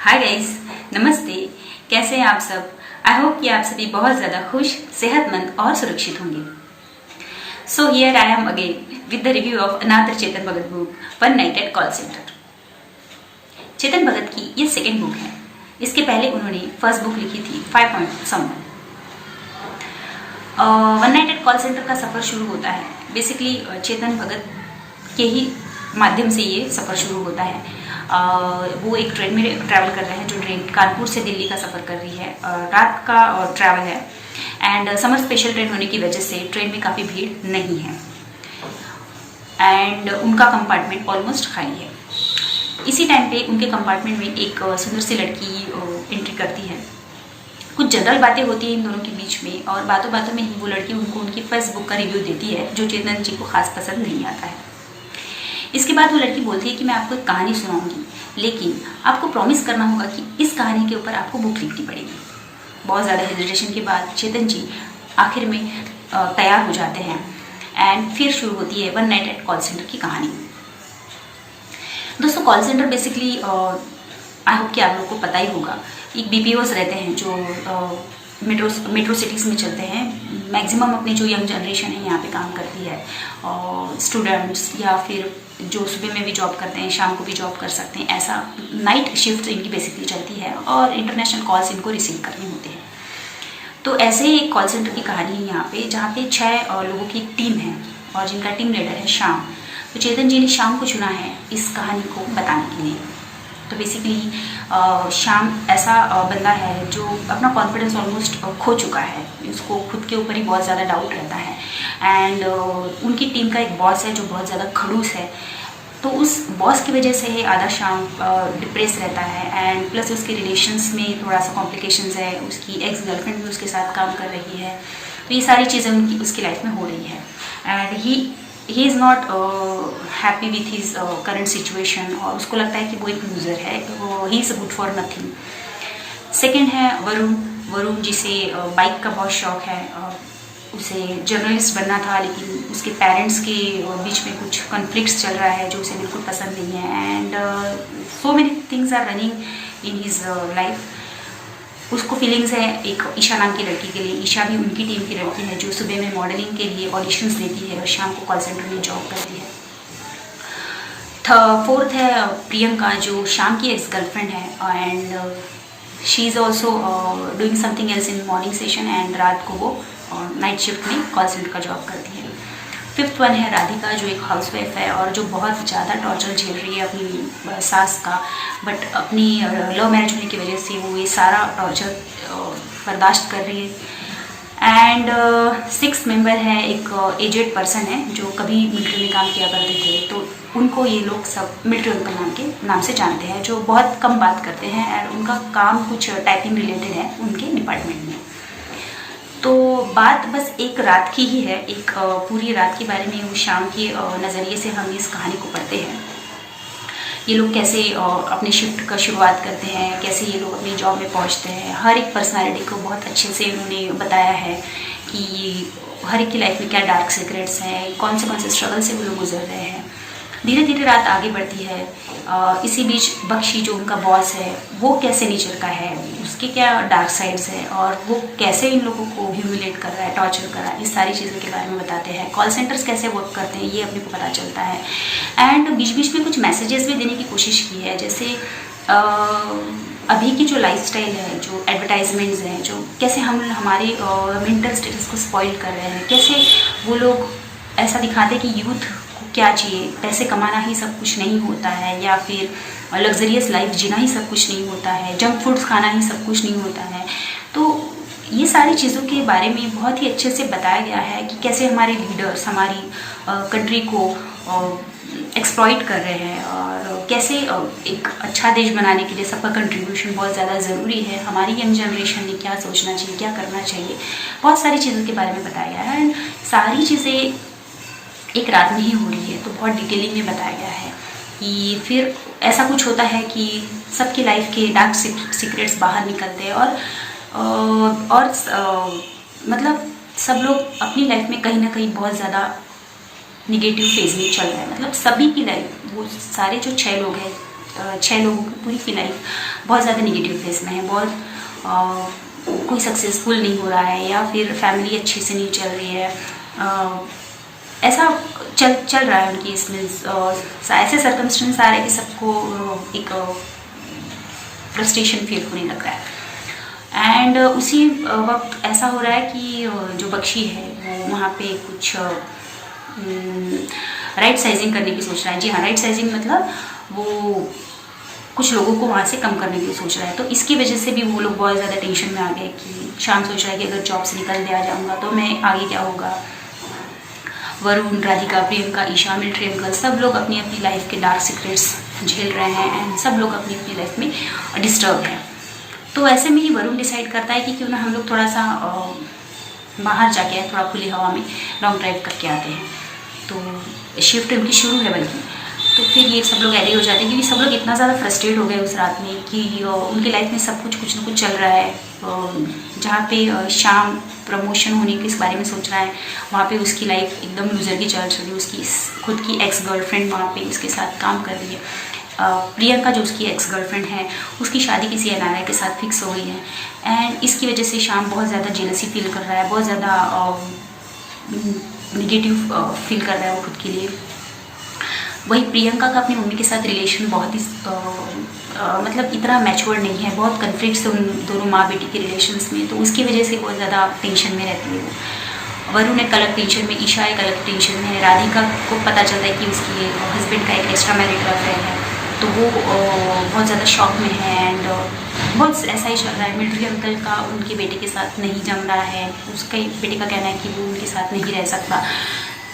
Hi guys, नमस्ते। कैसे हैं आप सब? आई होप कि आप सभी बहुत ज़्यादा खुश, सेहतमंद और सुरक्षित होंगे। So here I am again with the review of another Chetan Bhagat book, one night at call centre. Chetan Bhagat की ये सेकेंड बुक है। इसके पहले उन्होंने फर्स्ट बुक लिखी थी 5 point someone. One night at call centre का सफ़र शुरू होता है बेसिकली चेतन भगत के ही माध्यम से ये सफ़र शुरू होता है। वो एक ट्रेन में ट्रैवल कर रहे हैं, जो ट्रेन कानपुर से दिल्ली का सफ़र कर रही है। रात का ट्रैवल है एंड समर स्पेशल ट्रेन होने की वजह से ट्रेन में काफ़ी भीड़ नहीं है एंड उनका कंपार्टमेंट ऑलमोस्ट खाली है। इसी टाइम पे उनके कंपार्टमेंट में एक सुंदर सी लड़की एंट्री करती है। कुछ जनरल बातें होती हैं इन दोनों के बीच में और बातों बातों में ही वो लड़की उनको उनकी फर्स्ट बुक का रिव्यू देती है, जो चेतन जी को खास पसंद नहीं आता है। इसके बाद वो लड़की बोलती है कि मैं आपको एक कहानी सुनाऊंगी, लेकिन आपको प्रॉमिस करना होगा कि इस कहानी के ऊपर आपको बुक लिखनी पड़ेगी। बहुत ज़्यादा हेजिटेशन के बाद चेतन जी आखिर में तैयार हो जाते हैं एंड फिर शुरू होती है one night at call centre की कहानी। दोस्तों, call centre basically I hope कि आप लोगों को पता ही होगा, एक BPOs रहते हैं जो मेट्रो सिटीज़ में चलते हैं। मैक्सिमम अपनी जो यंग जनरेशन है यहाँ पे काम करती है, और स्टूडेंट्स या फिर जो सुबह में भी जॉब करते हैं, शाम को भी जॉब कर सकते हैं, ऐसा नाइट शिफ्ट इनकी बेसिकली चलती है और इंटरनेशनल कॉल्स इनको रिसीव करने होते हैं। तो ऐसे ही एक कॉल सेंटर की कहानी है यहाँ पे, जहाँ पे 6 लोगों की एक टीम है और जिनका टीम लीडर है श्याम। तो चेतन जी ने श्याम को चुना है इस कहानी को बताने के लिए। तो बेसिकली श्याम ऐसा बंदा है जो अपना कॉन्फिडेंस ऑलमोस्ट खो चुका है, उसको खुद के ऊपर ही बहुत ज़्यादा डाउट रहता है एंड उनकी टीम का एक बॉस है जो बहुत ज़्यादा खड़ूस है। तो उस बॉस की वजह से आधा श्याम डिप्रेस रहता है एंड प्लस उसके रिलेशंस में थोड़ा सा कॉम्प्लिकेशंस है। उसकी एक्स गर्लफ्रेंड भी उसके साथ काम कर रही है। तो ये सारी चीज़ें उसकी लाइफ में हो रही है and he is not happy with his current situation और उसको लगता है कि वो एक लूज़र है, he is good for nothing. Second है वरुण जिसे बाइक का बहुत शौक है। उसे जर्नलिस्ट बनना था, लेकिन उसके पेरेंट्स के बीच में कुछ कॉन्फ्लिक्ट्स चल रहा है जो उसे बिल्कुल पसंद नहीं है and so many things are running in his life. उसको फीलिंग्स है एक ईशा नाम की लड़की के लिए। ईशा भी उनकी टीम की लड़की है जो सुबह में मॉडलिंग के लिए ऑडिशंस देती है और शाम को कॉल सेंटर में जॉब करती है। फोर्थ है प्रियंका जो श्याम की एक्स गर्लफ्रेंड है and she is also doing something else in morning session and रात को वो नाइट शिफ्ट में कॉल सेंटर का जॉब करती है। फिफ्थ वन है राधिका जो एक हाउसवाइफ है और जो बहुत ज़्यादा टॉर्चर झेल रही है अपनी सास का, बट अपनी लव मैरिज होने की वजह से वो ये सारा टॉर्चर बर्दाश्त कर रही है। एंड सिक्स मेंबर है एक एजेड पर्सन है जो कभी मिलिट्री में काम किया करते थे। तो उनको ये लोग सब मिलिट्री अंकल के नाम से जानते हैं, जो बहुत कम बात करते हैं एंड उनका काम कुछ टाइपिंग रिलेटेड है उनके डिपार्टमेंट में। तो बात बस एक रात की ही है, एक पूरी रात के बारे में वो शाम के नज़रिए से हम इस कहानी को पढ़ते हैं। ये लोग कैसे अपने शिफ्ट का शुरुआत करते हैं, कैसे ये लोग अपनी जॉब में पहुंचते हैं। हर एक पर्सनालिटी को बहुत अच्छे से उन्होंने बताया है कि हर एक की लाइफ में क्या डार्क सीक्रेट्स हैं, कौन से स्ट्रगल से वो लोग गुजर रहे हैं। धीरे धीरे रात आगे बढ़ती है। इसी बीच बख्शी जो उनका बॉस है वो कैसे नेचर का है, उसके क्या डार्क साइड्स है और वो कैसे इन लोगों को ह्यूमिलेट कर रहा है, टॉर्चर कर रहा है, इस सारी चीज़ों के बारे में बताते हैं। कॉल सेंटर्स कैसे वर्क करते हैं ये अपने को पता चलता है एंड बीच बीच में कुछ मैसेजेस भी देने की कोशिश की है। जैसे अभी की जो लाइफस्टाइल है, जो एडवर्टाइजमेंट्स हैं, जो कैसे हम हमारे मेंटल स्टेटस को स्पॉइल कर रहे हैं, कैसे वो लोग ऐसा दिखाते हैं कि यूथ क्या चाहिए, पैसे कमाना ही सब कुछ नहीं होता है या फिर लग्जरियस लाइफ जीना ही सब कुछ नहीं होता है, जंक फूड्स खाना ही सब कुछ नहीं होता है। तो ये सारी चीज़ों के बारे में बहुत ही अच्छे से बताया गया है कि कैसे हमारे लीडर्स हमारी कंट्री को एक्सप्लॉइट कर रहे हैं और कैसे एक अच्छा देश बनाने के लिए सबका कंट्रीब्यूशन बहुत ज़्यादा ज़रूरी है। हमारी यंग जनरेशन ने क्या सोचना चाहिए, क्या करना चाहिए, बहुत सारी चीज़ों के बारे में बताया गया है एंड सारी चीज़ें एक रात में ही हो रही है। तो बहुत डिटेलिंग में बताया गया है कि फिर ऐसा कुछ होता है कि सबकी लाइफ के डार्क सीक्रेट्स बाहर निकलते हैं और मतलब सब लोग अपनी लाइफ में कहीं ना कहीं बहुत ज़्यादा निगेटिव फेज में चल रहा है। मतलब सभी की लाइफ, वो सारे जो 6 लोग हैं 6 लोगों की पूरी की लाइफ बहुत ज़्यादा निगेटिव फेस में है, बहुत कोई सक्सेसफुल नहीं हो रहा है या फिर फैमिली अच्छे से नहीं चल रही है, ऐसा चल रहा है उनकी इसमें। ऐसे सर्कमस्टेंस आ रहे हैं कि सबको एक फ्रस्ट्रेशन फील होने लग रहा है। एंड उसी वक्त ऐसा हो रहा है कि जो बख्शी है वो वहाँ पे कुछ राइट साइजिंग करने की सोच रहा है। जी हाँ, राइट साइजिंग मतलब वो कुछ लोगों को वहाँ से कम करने की सोच रहा है। तो इसकी वजह से भी वो लोग बहुत ज़्यादा टेंशन में आ गए कि शाम सोच रहा है कि अगर जॉब से निकल दिया जाऊँगा तो मैं आगे क्या होगा। वरुण, राधिका, प्रियंका, ईशा, मिलिट्री अंकल सब लोग अपनी अपनी लाइफ के डार्क सीक्रेट्स झेल रहे हैं एंड सब लोग अपनी अपनी लाइफ में डिस्टर्ब हैं। तो ऐसे में ही वरुण डिसाइड करता है कि क्यों ना हम लोग थोड़ा सा बाहर जाके थोड़ा खुली हवा में लॉन्ग ड्राइव करके आते हैं। तो शिफ्ट उनकी शुरू है बल्कि। तो फिर ये सब लोग एग्री हो जाते हैं क्योंकि सब लोग इतना ज़्यादा फ्रस्ट्रेट हो गए उस रात में कि उनकी लाइफ में सब कुछ ना कुछ चल रहा है। जहाँ पे शाम प्रमोशन होने के इस बारे में सोच रहा है, वहाँ पे उसकी लाइफ एकदम लूजर की चल रही है। उसकी खुद की एक्स गर्लफ्रेंड वहाँ पे इसके साथ काम कर रही है। प्रियंका जो उसकी एक्स गर्लफ्रेंड है, उसकी शादी किसी NRI के साथ फिक्स हो गई है एंड इसकी वजह से शाम बहुत ज़्यादा जेलसी फील कर रहा है, बहुत ज़्यादा निगेटिव फील कर रहा है वो खुद के लिए। वही प्रियंका का अपनी मम्मी के साथ रिलेशन बहुत ही मतलब इतना मैच्योर नहीं है, बहुत कन्फ्लिक्ट्स उन दोनों माँ बेटी के रिलेशंस में। तो उसकी वजह से बहुत ज़्यादा टेंशन में रहती है वो। वरुण एक अलग टेंशन में, ईशा एक अलग टेंशन में है। राधिका को पता चलता है कि उसकी हस्बैंड का एक एक्स्ट्रा मैरिड अफेयर है, तो वो बहुत ज़्यादा शॉक में है एंड बहुत ऐसा ही चल रहा है। मिलिट्री अंकल का उनके बेटे के साथ नहीं जम रहा है, उसका बेटे का कहना है कि वो उनके साथ नहीं रह सकता।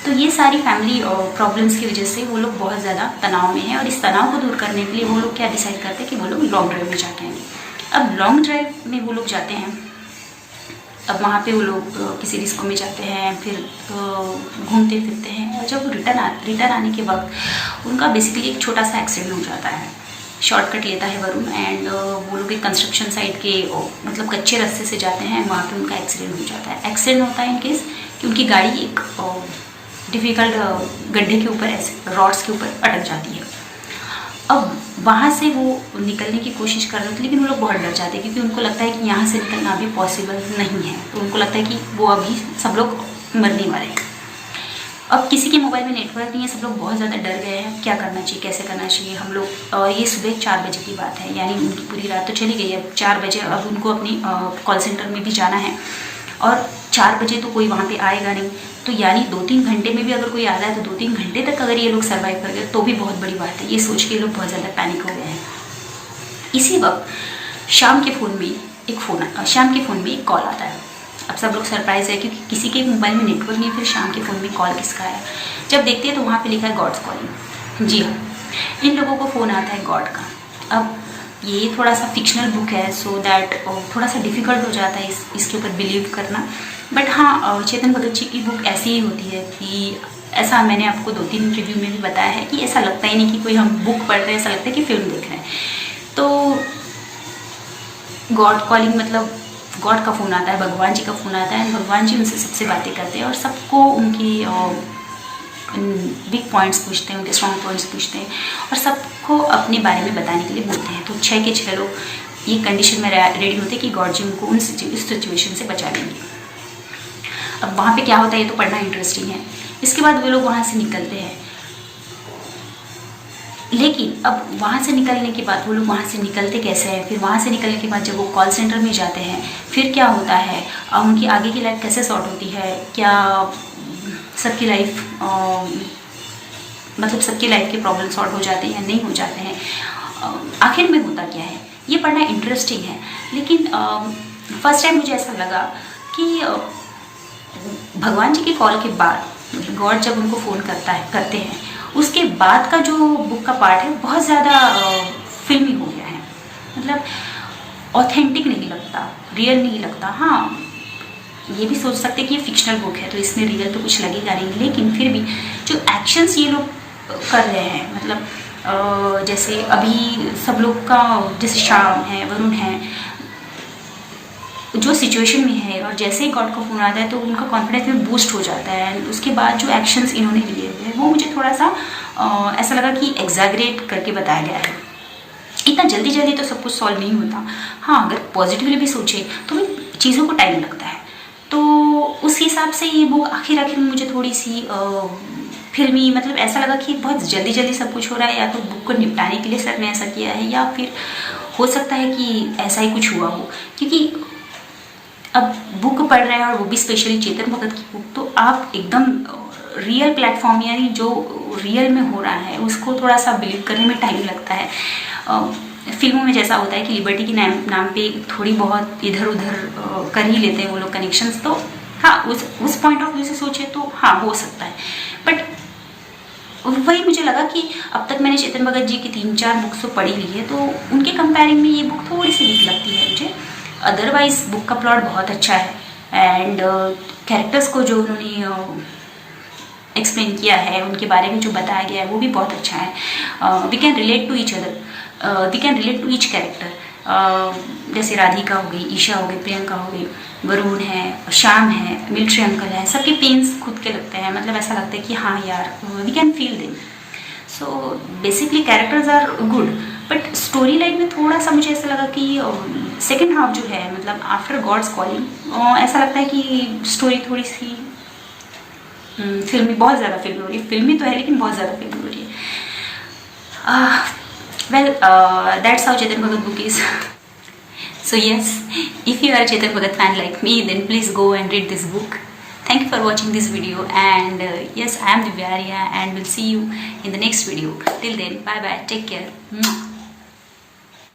तो ये सारी फैमिली प्रॉब्लम्स की वजह से वो लोग बहुत ज़्यादा तनाव में हैं और इस तनाव को दूर करने के लिए वो लोग क्या डिसाइड करते हैं कि वो लोग लॉन्ग ड्राइव में जाके आएंगे। अब लॉन्ग ड्राइव में वो लोग जाते हैं, अब वहाँ पे वो लोग किसी डिस्को में जाते हैं, फिर घूमते फिरते हैं और जब रिटर्न आने के वक्त उनका बेसिकली एक छोटा सा एक्सीडेंट हो जाता है। शॉर्टकट लेता है वरुण एंड वो लोग एक कंस्ट्रक्शन साइट के मतलब कच्चे रास्ते से जाते हैं, वहाँ पे उनका एक्सीडेंट हो जाता है। एक्सीडेंट होता है इन केस कि उनकी गाड़ी एक डिफ़िकल्ट गड्ढे के ऊपर ऐसे रॉड्स के ऊपर अटक जाती है। अब वहाँ से वो निकलने की कोशिश कर रहे थे लेकिन वो लोग बहुत डर जाते हैं क्योंकि उनको लगता है कि यहाँ से निकलना अभी पॉसिबल नहीं है। तो उनको लगता है कि वो अभी सब लोग मरने वाले हैं। अब किसी के मोबाइल में नेटवर्क नहीं है, सब लोग बहुत ज़्यादा डर गए हैं, क्या करना चाहिए, कैसे करना चाहिए हम लोग। ये सुबह 4 बजे की बात है, यानी उनकी पूरी रात तो चली गई है। 4 बजे अब उनको अपनी कॉल सेंटर में भी जाना है और 4 बजे तो कोई वहाँ पे आएगा नहीं, तो यानी 2-3 घंटे में भी अगर कोई आ रहा है तो 2-3 घंटे तक अगर ये लोग सर्वाइव कर गए तो भी बहुत बड़ी बात है। ये सोच के लोग बहुत ज़्यादा पैनिक हो गए हैं। इसी वक्त शाम के फ़ोन में एक कॉल आता है। अब सब लोग सरप्राइज है क्योंकि किसी के मोबाइल में नेटवर्क नहीं, फिर शाम के फ़ोन में कॉल किसका है। जब देखते हैं तो वहाँ पे लिखा है गॉड्स कॉलिंग। जी हाँ, इन लोगों को फ़ोन आता है गॉड का। अब ये थोड़ा सा फिक्शनल बुक है, सो दैट थोड़ा सा डिफ़िकल्ट हो जाता है इसके ऊपर बिलीव करना। बट हाँ, चेतन भगत जी की बुक ऐसी ही होती है कि ऐसा मैंने आपको 2-3 रिव्यू में भी बताया है कि ऐसा लगता ही नहीं कि कोई हम बुक पढ़ रहे हैं, ऐसा लगता है कि फिल्म देख रहे हैं। तो गॉड कॉलिंग मतलब गॉड का फ़ोन आता है, भगवान जी का फ़ोन आता है, भगवान जी उनसे सबसे बातें करते हैं और सबको उनकी वीक पॉइंट्स पूछते हैं, उनके स्ट्रॉन्ग पॉइंट्स पूछते हैं और सबको अपने बारे में बताने के लिए बोलते हैं। तो 6 के 6 लोग ये कंडीशन में रेडी होते हैं कि गॉड जी उनको उस सिचुएशन से बचा लेंगे। अब वहाँ पे क्या होता है ये तो पढ़ना इंटरेस्टिंग है। इसके बाद वे लोग वहाँ से निकलते हैं, लेकिन अब वहाँ से निकलने के बाद वो लोग वहाँ से निकलते कैसे हैं, फिर वहाँ से निकलने के बाद जब वो कॉल सेंटर में जाते हैं फिर क्या होता है, उनकी आगे की लाइफ कैसे सॉर्ट होती है, क्या सबकी लाइफ मतलब सबकी लाइफ के प्रॉब्लम सॉर्ट हो जाते हैं या नहीं हो जाते हैं, आखिर में होता क्या है, ये पढ़ना इंटरेस्टिंग है। लेकिन फर्स्ट टाइम मुझे ऐसा लगा कि भगवान जी की कॉल के बाद गॉड जब उनको फ़ोन करते हैं उसके बाद का जो बुक का पार्ट है बहुत ज़्यादा फिल्मी हो गया है, मतलब ऑथेंटिक नहीं लगता, रियल नहीं लगता। हाँ, ये भी सोच सकते हैं कि ये फिक्शनल बुक है तो इसमें रियल तो कुछ लगेगा नहीं, लेकिन फिर भी जो एक्शंस ये लोग कर रहे हैं, मतलब जैसे अभी सब लोग का जैसे श्याम है, वरुण है, जो सिचुएशन में है और जैसे ही गॉड का फ़ोन आता है तो उनका कॉन्फिडेंस में बूस्ट हो जाता है। उसके बाद जो एक्शंस इन्होंने लिए हुए हैं वो मुझे थोड़ा सा ऐसा लगा कि एग्जैगरेट करके बताया गया है। इतना जल्दी जल्दी तो सब कुछ सॉल्व नहीं होता। हाँ, अगर पॉजिटिवली भी सोचे तो भी चीज़ों को टाइम लगता है। तो उस हिसाब से ये बुक आखिर में मुझे थोड़ी सी फिल्मी, मतलब ऐसा लगा कि बहुत जल्दी जल्दी सब कुछ हो रहा है, या तो बुक को निपटाने के लिए सर ने ऐसा किया है, या फिर हो सकता है कि ऐसा ही कुछ हुआ हो। क्योंकि अब बुक पढ़ रहे हैं और वो भी स्पेशली चेतन भगत की बुक, तो आप एकदम रियल प्लेटफॉर्म, यानी जो रियल में हो रहा है उसको थोड़ा सा बिलीव करने में टाइम लगता है। फिल्मों में जैसा होता है कि लिबर्टी के नाम पे थोड़ी बहुत इधर उधर कर ही लेते हैं वो लोग कनेक्शंस, तो हाँ, उस पॉइंट ऑफ व्यू से सोचे तो हाँ हो सकता है। बट वही मुझे लगा कि अब तक मैंने चेतन भगत जी की 3-4 बुक्स तो पढ़ी ली है, तो उनके कंपेयरिंग में ये बुक थोड़ी सी वीक लगती है मुझे। अदरवाइज बुक का प्लॉट बहुत अच्छा है, एंड कैरेक्टर्स को जो उन्होंने एक्सप्लेन किया है, उनके बारे में जो बताया गया है वो भी बहुत अच्छा है। We can relate to each other, we can relate to each character. जैसे राधिका हो गई, ईशा हो गई, प्रियंका हो गई, वरुण है, श्याम है, मिलिट्री अंकल है, सबके पेन्स खुद के लगते हैं। मतलब ऐसा लगता है कि हाँ यार, we can feel them. So basically characters are good, but story line में थोड़ा सा मुझे ऐसा लगा कि सेकेंड हाफ जो है, मतलब आफ्टर गॉड्स कॉलिंग, ऐसा लगता है कि स्टोरी थोड़ी सी फिल्मी, बहुत ज़्यादा फिल्मी हो रही है। फिल्मी तो है लेकिन बहुत ज़्यादा फिल्मी हो रही है। Well, that's how Chetan Bhagat book is. So yes, if you are a Chetan Bhagat fan like me, then please go and read this book. Thank you for watching this video, and yes, I am Divya Arya, and we'll see you in the next video. Till then, bye bye, take care. Mwah.